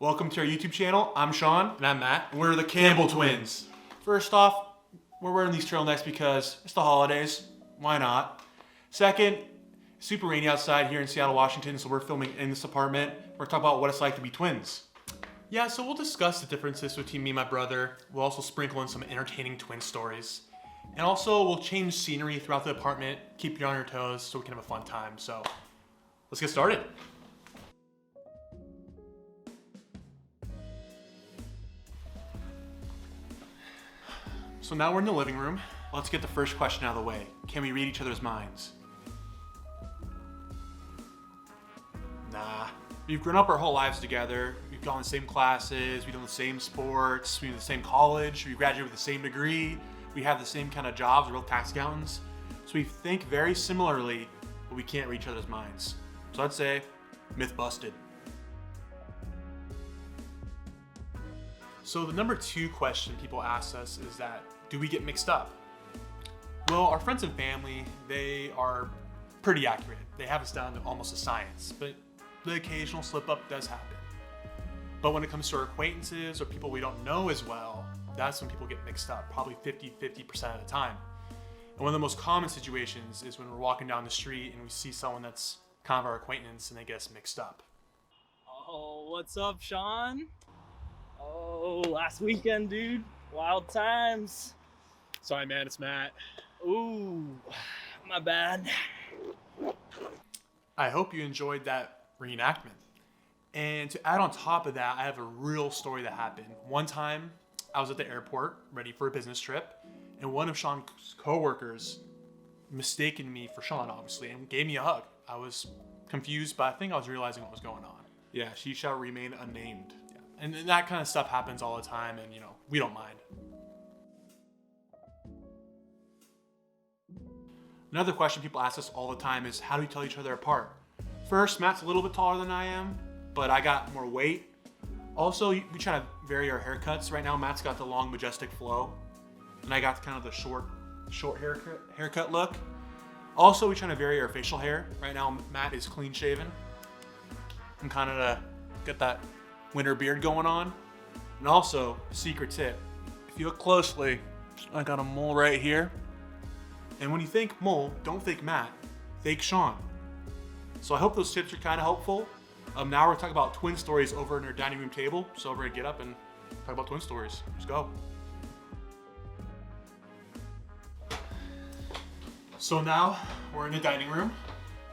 Welcome to our YouTube channel. I'm Sean. And I'm Matt. And we're the Campbell Twins. First off, we're wearing these turtlenecks because it's the holidays. Why not? Second, it's super rainy outside here in Seattle, Washington, so we're filming in this apartment. We're talking about what it's like to be twins. Yeah, so we'll discuss the differences between me and my brother. We'll also sprinkle in some entertaining twin stories. And also, we'll change scenery throughout the apartment, keep you on your toes so we can have a fun time. So, let's get started. So now we're in the living room. Let's get the first question out of the way. Can we read each other's minds? Nah. We've grown up our whole lives together. We've gone the same classes, we've done the same sports, we've been to the same college, we graduated with the same degree, we have the same kind of jobs, we're both tax accountants. So we think very similarly, but we can't read each other's minds. So I'd say, myth busted. So the number 2 question people ask us is that, do we get mixed up? Well, our friends and family, they are pretty accurate. They have us down to almost a science, but the occasional slip up does happen. But when it comes to our acquaintances or people we don't know as well, that's when people get mixed up, probably 50% of the time. And one of the most common situations is when we're walking down the street and we see someone that's kind of our acquaintance and they get us mixed up. Oh, what's up, Sean? Oh, last weekend, dude. Wild times. Sorry, man, it's Matt. Ooh, my bad. I hope you enjoyed that reenactment. And to add on top of that, I have a real story that happened. One time, I was at the airport, ready for a business trip, and one of Sean's coworkers mistaken me for Sean, obviously, and gave me a hug. I was confused, but I think I was realizing what was going on. Yeah, she shall remain unnamed. Yeah. And that kind of stuff happens all the time, and we don't mind. Another question people ask us all the time is, how do we tell each other apart? First, Matt's a little bit taller than I am, but I got more weight. Also, we try to vary our haircuts. Right now, Matt's got the long, majestic flow, and I got kind of the short haircut look. Also, we try to vary our facial hair. Right now, Matt is clean shaven. I'm kind of got that winter beard going on. And also, secret tip, if you look closely, I got a mole right here. And when you think mole, don't think Matt, think Sean. So I hope those tips are kind of helpful. Now we're talking about twin stories over in our dining room table. So we're gonna get up and talk about twin stories. Let's go. So now we're in the dining room.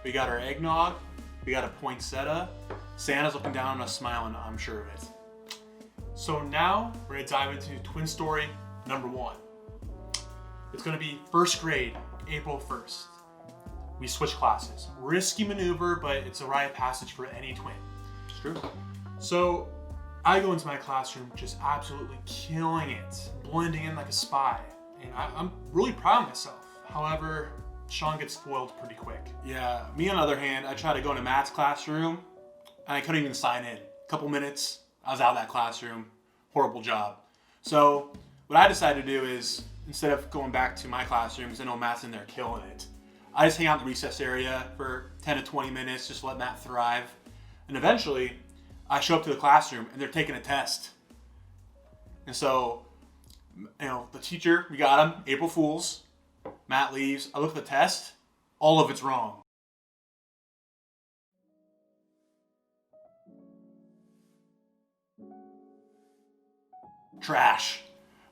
We got our eggnog, we got a poinsettia. Santa's looking down on us smiling, I'm sure of it. So now we're gonna dive into twin story number 1. It's gonna be first grade, April 1st. We switch classes. Risky maneuver, but it's a rite of passage for any twin. It's true. So I go into my classroom just absolutely killing it, blending in like a spy. And I'm really proud of myself. However, Sean gets spoiled pretty quick. Yeah, me on the other hand, I try to go into Matt's classroom and I couldn't even sign in. A couple minutes, I was out of that classroom. Horrible job. So what I decided to do is, instead of going back to my classroom, because I know Matt's in there killing it, I just hang out in the recess area for 10 to 20 minutes, just let Matt thrive. And eventually, I show up to the classroom and they're taking a test. And so, the teacher, we got him, April Fools. Matt leaves. I look at the test, all of it's wrong. Trash.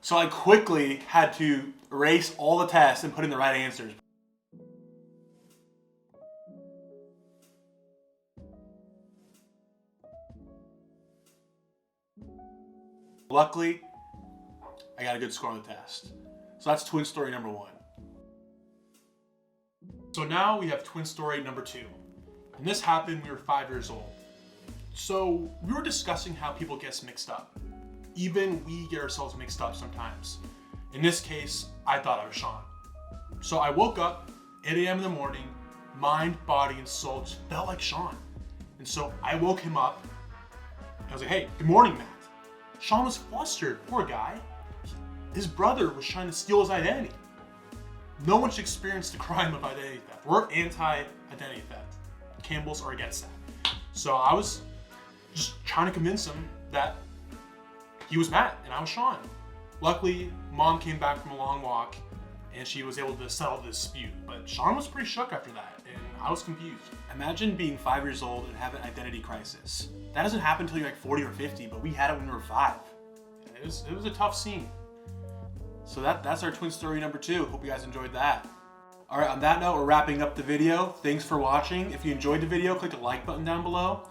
So I quickly had to erase all the tests and put in the right answers. Luckily, I got a good score on the test. So that's twin story number 1. So now we have twin story number 2. And this happened when we were 5 years old. So we were discussing how people get mixed up. Even we get ourselves mixed up sometimes. In this case, I thought I was Sean. So I woke up 8 a.m. in the morning, mind, body, and soul just felt like Sean. And so I woke him up. And I was like, hey, good morning, Matt. Sean was flustered, poor guy. His brother was trying to steal his identity. No one should experience the crime of identity theft. We're anti-identity theft. Campbells are against that. So I was just trying to convince him that he was Matt and I was Sean. Luckily, Mom came back from a long walk and she was able to settle the dispute. But Sean was pretty shook after that, and I was confused. Imagine being 5 years old and having an identity crisis. That doesn't happen until you're like 40 or 50, but we had it when we were 5. It was a tough scene. So that's our twin story number 2. Hope you guys enjoyed that. All right, on that note, we're wrapping up the video. Thanks for watching. If you enjoyed the video, click the like button down below.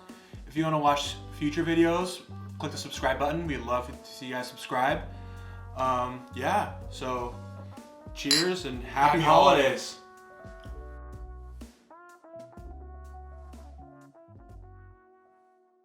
If you want to watch future videos, click the subscribe button. We'd love to see you guys subscribe. Yeah, so cheers and happy holidays.